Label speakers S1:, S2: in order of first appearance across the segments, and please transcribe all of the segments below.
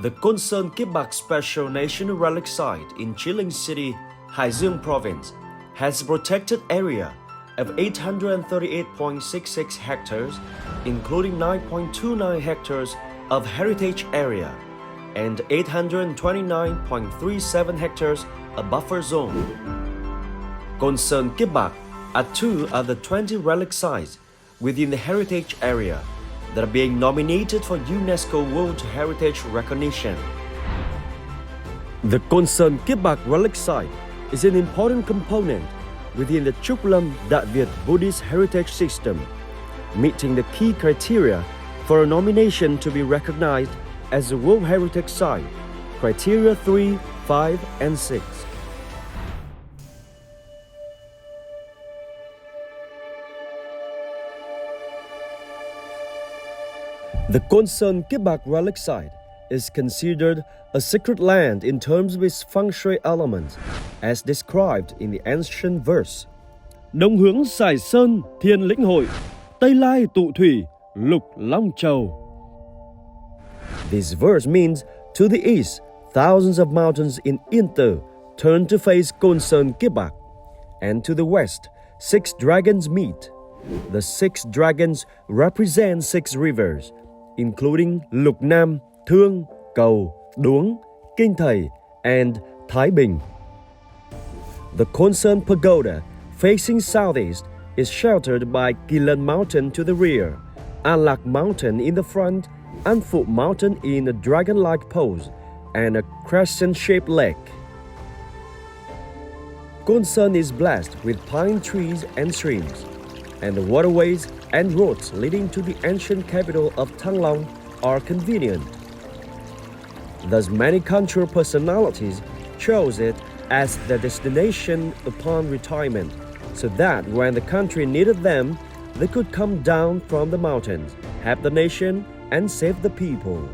S1: The Côn Sơn Kiếp Bac Special National Relic Site in Chiling City, Hải Province, has a protected area of 838.66 hectares, including 9.29 hectares of heritage area and 829.37 hectares a buffer zone. Côn Sơn Kiếp Bac are two of the 20 relic sites within the heritage area that are being nominated for UNESCO World Heritage recognition. The Côn Sơn Kiếp Bac relic site is an important component within the Trúc Lâm Đại Việt Buddhist heritage system, meeting the key criteria for a nomination to be recognized as a World Heritage Site, criteria 3, 5, and 6. The Côn Sơn Kiếp Bac relic site is considered a sacred land in terms of its feng shui elements, as described in the ancient verse. Đông hướng Sài Sơn Thiên Lĩnh Hội, Tây Lai Tụ Thủy, Lục Long Châu. This verse means, to the east, thousands of mountains in Yên Tử turn to face Côn Sơn Kiếp Bac, and to the west, 6 dragons meet. The 6 dragons represent 6 rivers, including Lục Nam, Thương, Cầu, Đuống, Kinh Thầy, and Thái Bình. The Côn Sơn Pagoda, facing southeast, is sheltered by Kỳ Lân Mountain to the rear, An Lạc Mountain in the front, An Phụ Mountain in a dragon-like pose, and a crescent-shaped lake. Côn Sơn is blessed with pine trees and streams, and the waterways and roads leading to the ancient capital of Thăng Long are convenient. Thus, many cultural personalities chose it as their destination upon retirement, so that when the country needed them, they could come down from the mountains, help the nation, and save the people.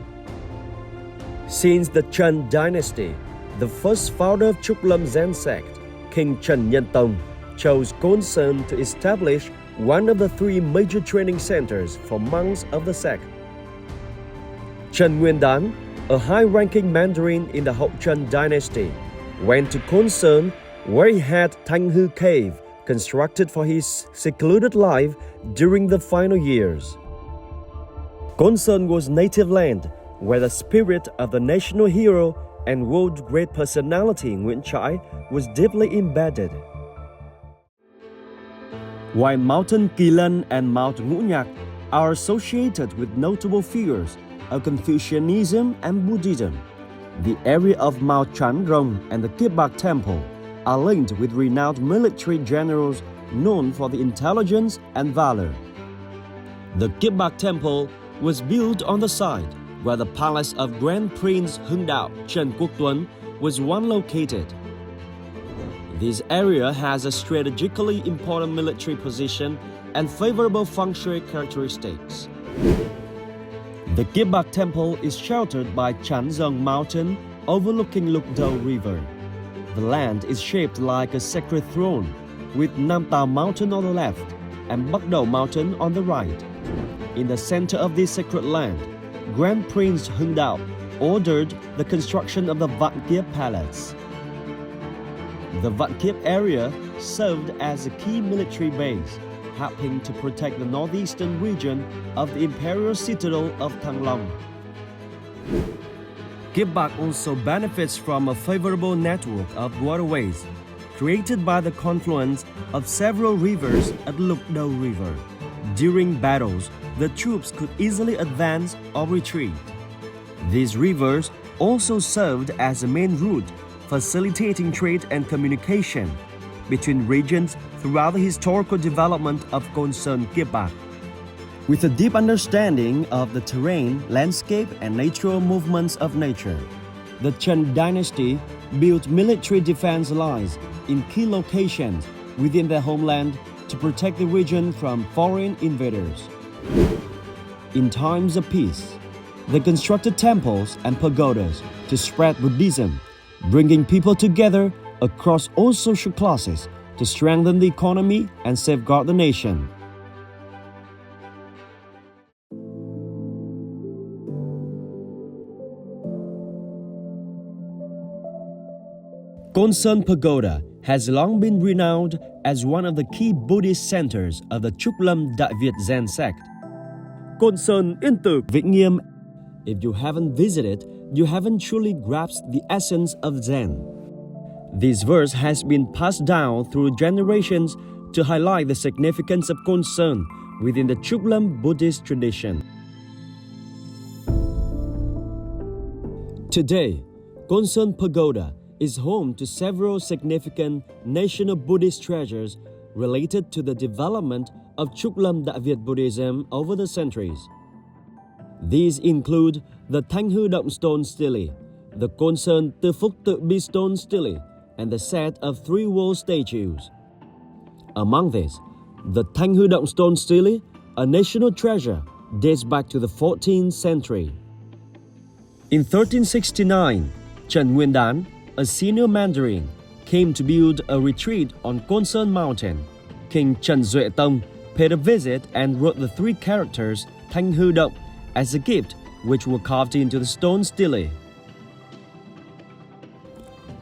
S1: Since the Trần Dynasty, the first founder of Trúc Lâm Zen sect, King Trần Nhân Tông, chose Côn Sơn to establish one of the 3 major training centers for monks of the sect. Trần Nguyên Đán, a high-ranking Mandarin in the Hậu Trần Dynasty, went to Côn Sơn, where he had Thanh Hư Cave constructed for his secluded life during the final years. Côn Sơn was native land where the spirit of the national hero and world great personality Nguyễn Trãi was deeply embedded. While Mountain Kỳ Lân and Mount Ngũ Nhạc are associated with notable figures of Confucianism and Buddhism, the area of Mount Trán Rồng and the Kiếp Bac Temple are linked with renowned military generals known for the intelligence and valor. The Kiếp Bac Temple was built on the site where the palace of Grand Prince Hưng Đạo Trần Quốc Tuấn was once located. This area has a strategically important military position and favorable feng shui characteristics. The Kiếp Bac Temple is sheltered by Trán Rồng Mountain overlooking Lục Đầu River. The land is shaped like a sacred throne, with Nam Tào Mountain on the left and Bắc Đầu Mountain on the right. In the center of this sacred land, Grand Prince Hưng Đạo ordered the construction of the Vạn Kiếp Palace. The Vạn Kiếp area served as a key military base, helping to protect the northeastern region of the imperial citadel of Thăng Long. Kiếp Bac also benefits from a favorable network of waterways created by the confluence of several rivers at Lục Đầu River. During battles, the troops could easily advance or retreat. These rivers also served as a main route, facilitating trade and communication between regions throughout the historical development of Côn Sơn Kiếp Bac. With a deep understanding of the terrain, landscape, and natural movements of nature, the Trần Dynasty built military defense lines in key locations within their homeland to protect the region from foreign invaders. In times of peace, they constructed temples and pagodas to spread Buddhism, bringing people together across all social classes to strengthen the economy and safeguard the nation. Côn Sơn Pagoda has long been renowned as one of the key Buddhist centers of the Trúc Lâm Đại Việt Zen sect. Côn Sơn Yên Tử Vĩnh Nghiêm. If you haven't visited, you haven't truly grasped the essence of Zen. This verse has been passed down through generations to highlight the significance of Côn Sơn within the Trúc Lâm Buddhist tradition. Today, Côn Sơn Pagoda is home to several significant national Buddhist treasures related to the development of Trúc Lâm Đại Việt Buddhism over the centuries. These include the Thanh Hư Động stone stele, the Côn Sơn Tư Phúc Tự Bi stone stele, and the set of three wall statues. Among these, the Thanh Hư Động stone stele, a national treasure, dates back to the 14th century. In 1369, Trần Nguyên Đán, a senior mandarin, came to build a retreat on Côn Sơn mountain. King Trần Duệ Tông paid a visit and wrote the three characters Thanh Hư Động as a gift, which were carved into the stone stele.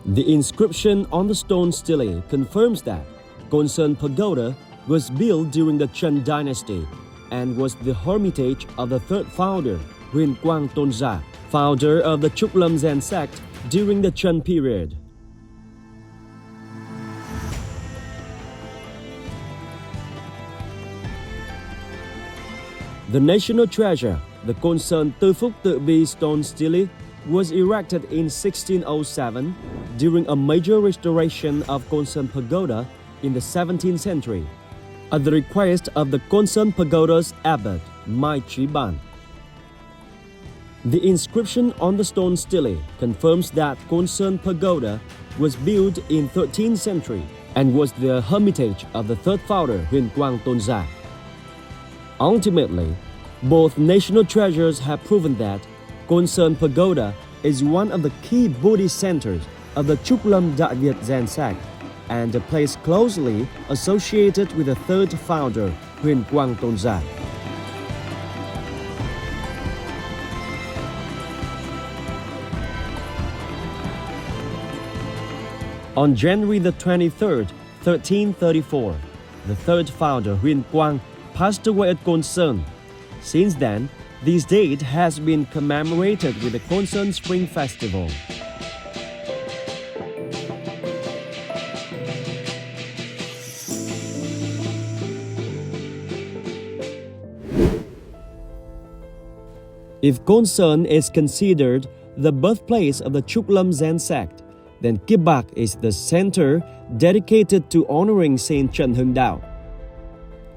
S1: The inscription on the stone stele confirms that Côn Sơn Pagoda was built during the Trần dynasty and was the hermitage of the third founder, Huyền Quang Tôn Giả, founder of the Trúc Lâm Zen sect during the Trần period. The national treasure, the Côn Sơn Tư Phúc Tự Bi stone stele, was erected in 1607 during a major restoration of Côn Sơn Pagoda in the 17th century, at the request of the Côn Sơn Pagoda's abbot, Mai Trí Bản. The inscription on the stone stele confirms that Côn Sơn Pagoda was built in 13th century and was the hermitage of the third founder, Huyền Quang Tôn Giả. Ultimately, both national treasures have proven that Côn Sơn Pagoda is one of the key Buddhist centers of the Trúc Lâm Đại Việt Zen sect and a place closely associated with the third founder, Huyền Quang Tôn Giả. On January the 23rd, 1334, the third founder, Huyền Quang, passed away at Côn Sơn. Since then, this date has been commemorated with the Côn Sơn Spring Festival. If Côn Sơn is considered the birthplace of the Trúc Lâm Zen sect, then Kiếp Bac is the center dedicated to honoring Saint Trần Hưng Đạo.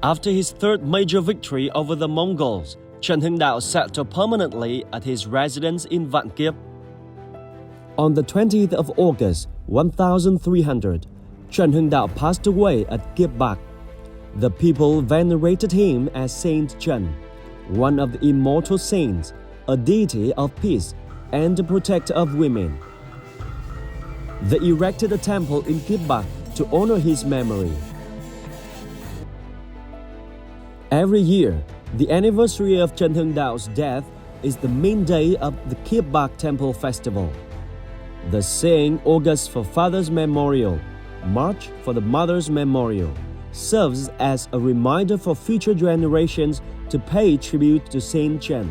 S1: After his third major victory over the Mongols, Trần Hưng Đạo settled permanently at his residence in Vạn Kiếp. On the 20th of August, 1300, Trần Hưng Đạo passed away at Kiếp Bac. The people venerated him as Saint Trần, one of the immortal saints, a deity of peace and a protector of women. They erected a temple in Kiếp Bac to honor his memory. Every year, the anniversary of Trần Hưng Đạo death is the main day of the Kiếp Bac Temple Festival. The saying August for Father's Memorial, March for the Mother's Memorial, serves as a reminder for future generations to pay tribute to Saint Trần.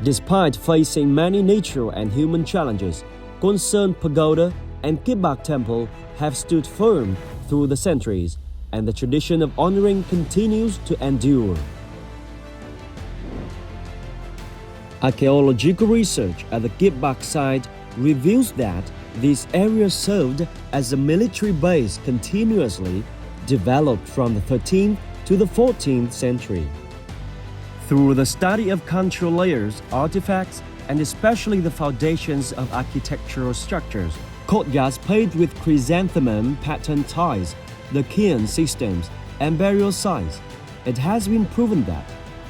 S1: Despite facing many natural and human challenges, Côn Sơn Pagoda and Kiếp Bac Temple have stood firm through the centuries, and the tradition of honoring continues to endure. Archaeological research at the Kiếp Bac site reveals that this area served as a military base continuously developed from the 13th to the 14th century. Through the study of cultural layers, artifacts, and especially the foundations of architectural structures, courtyards paved with chrysanthemum pattern tiles, the cairn systems, and burial sites, it has been proven that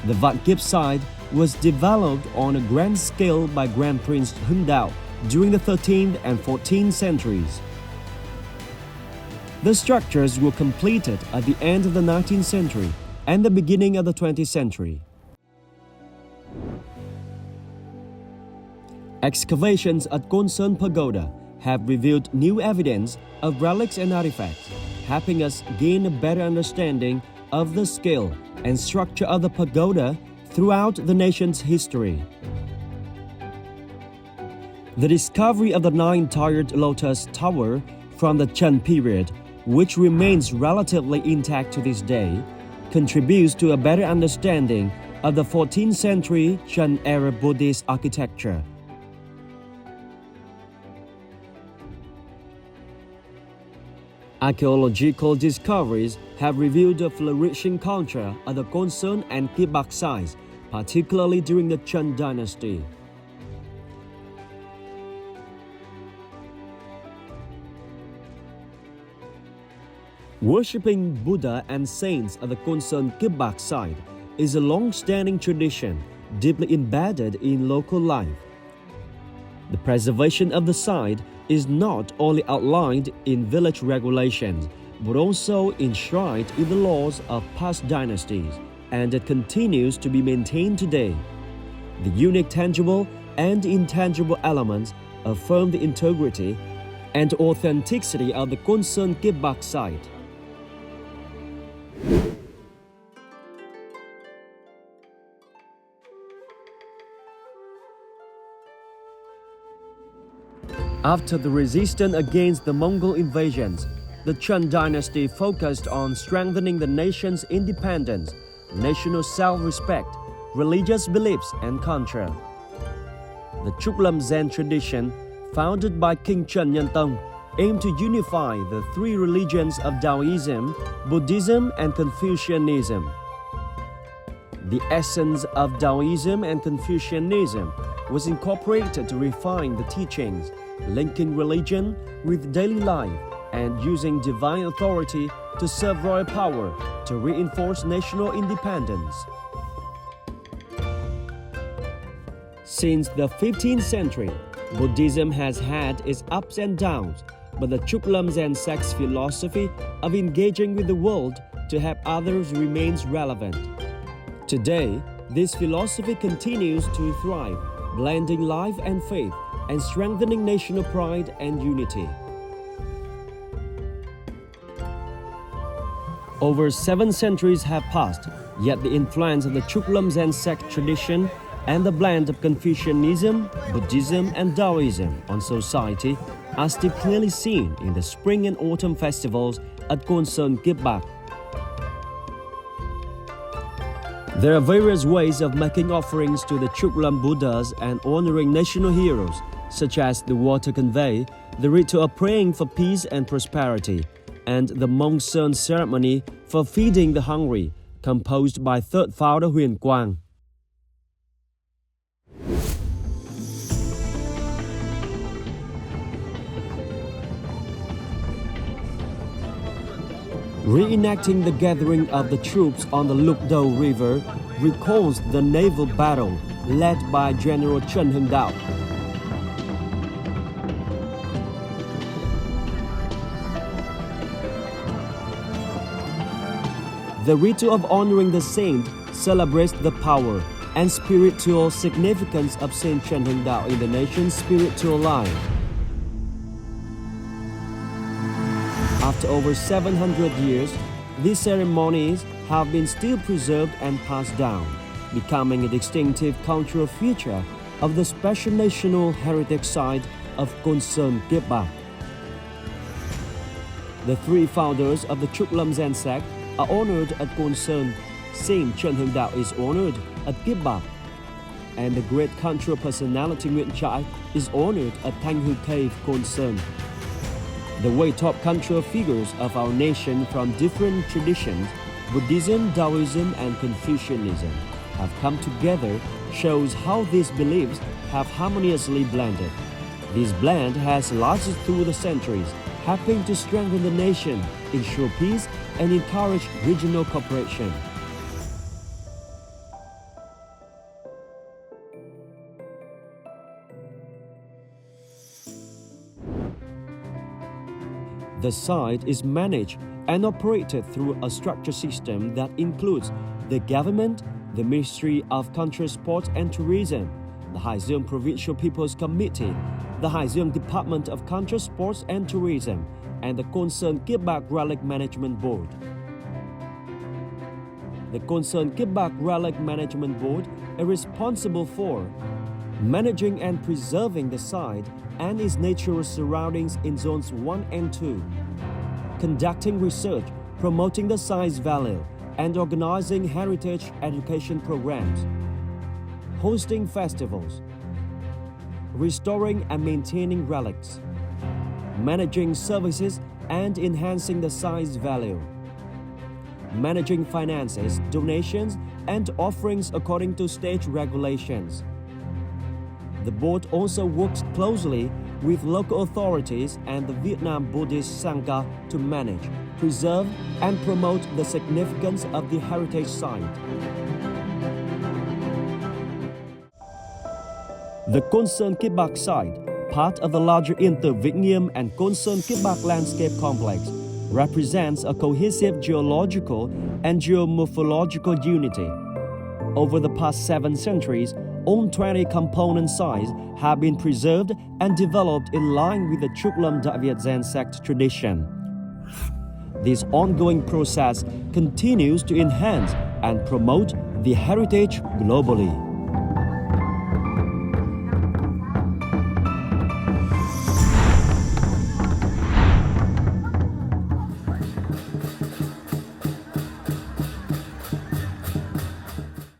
S1: the Vạn Kiếp site was developed on a grand scale by Grand Prince Hưng Đạo during the 13th and 14th centuries. The structures were completed at the end of the 19th century and the beginning of the 20th century. Excavations at Côn Sơn Pagoda have revealed new evidence of relics and artifacts, helping us gain a better understanding of the scale and structure of the pagoda throughout the nation's history. The discovery of the 9-tiered lotus tower from the Chen period, which remains relatively intact to this day, contributes to a better understanding of the 14th century Chen era Buddhist architecture. Archaeological discoveries have revealed a flourishing culture of the Côn Sơn and Kiếp Bac sites, particularly during the Chen dynasty. Worshipping Buddha and saints at the Côn Sơn Kiếp Bac site is a long-standing tradition deeply embedded in local life. The preservation of the site is not only outlined in village regulations, but also enshrined in the laws of past dynasties, and it continues to be maintained today. The unique tangible and intangible elements affirm the integrity and authenticity of the Côn Sơn Kiếp Bac site. After the resistance against the Mongol invasions, the Chen dynasty focused on strengthening the nation's independence, national self-respect, religious beliefs, and culture. The Trúc Zen tradition, founded by King Chen Nhân Tông, aimed to unify the three religions of Taoism, Buddhism, and Confucianism. The essence of Taoism and Confucianism was incorporated to refine the teachings, linking religion with daily life and using divine authority to serve royal power to reinforce national independence. Since the 15th century, Buddhism has had its ups and downs, but the Trúc Zen sect's philosophy of engaging with the world to help others remains relevant. Today, this philosophy continues to thrive, blending life and faith and strengthening national pride and unity. Over 7 centuries have passed, yet the influence of the Trúc Zen sect tradition and the blend of Confucianism, Buddhism, and Taoism on society are still clearly seen in the spring and autumn festivals at Côn Sơn Kiếp Bac. There are various ways of making offerings to the Trúc Buddhas and honoring national heroes, such as the water convey, the ritual of praying for peace and prosperity, and the Mông Sơn ceremony for feeding the hungry, composed by third founder Huyền Quang. Reenacting the gathering of the troops on the Lục Đầu River recalls the naval battle led by General Trần Hưng Đạo. The ritual of honoring the saint celebrates the power and spiritual significance of Saint Trần Hưng Đạo in the nation's spiritual life. After over 700 years, these ceremonies have been still preserved and passed down, becoming a distinctive cultural feature of the special national heritage site of Côn Sơn Kiếp Bac. The three founders of the Trúc Zen sect are honored at Côn Sơn, Saint Trần Hưng Đạo is honored at Kiếp Bac, and the great cultural personality Nguyễn Trãi is honored at Thanh Hư Cave, Côn Sơn. The way top cultural figures of our nation from different traditions, Buddhism, Taoism, and Confucianism, have come together shows how these beliefs have harmoniously blended. This blend has lasted through the centuries, helping to strengthen the nation, ensure peace, and encourage regional cooperation. The site is managed and operated through a structured system that includes the government, the Ministry of Country Sports and Tourism, the Hải Dương Provincial People's Committee, the Hải Dương Department of Culture, Sports and Tourism, and the Côn Sơn Kiếp Bac Relic Management Board. The Côn Sơn Kiếp Bac Relic Management Board is responsible for managing and preserving the site and its natural surroundings in zones 1 and 2, conducting research, promoting the site's value, and organizing heritage education programs, hosting festivals, restoring and maintaining relics, managing services and enhancing the site's value, managing finances, donations, and offerings according to state regulations. The board also works closely with local authorities and the Vietnam Buddhist Sangha to manage, preserve, and promote the significance of the heritage site. The Côn Sơn Kiếp Bac site, part of the larger Inter Vĩnh Nghiêm and Côn Sơn Kiếp Bac landscape complex, represents a cohesive geological and geomorphological unity. Over the past 7 centuries, all 20 component sites have been preserved and developed in line with the Trúc Đại Việt Zen sect tradition. This ongoing process continues to enhance and promote the heritage globally.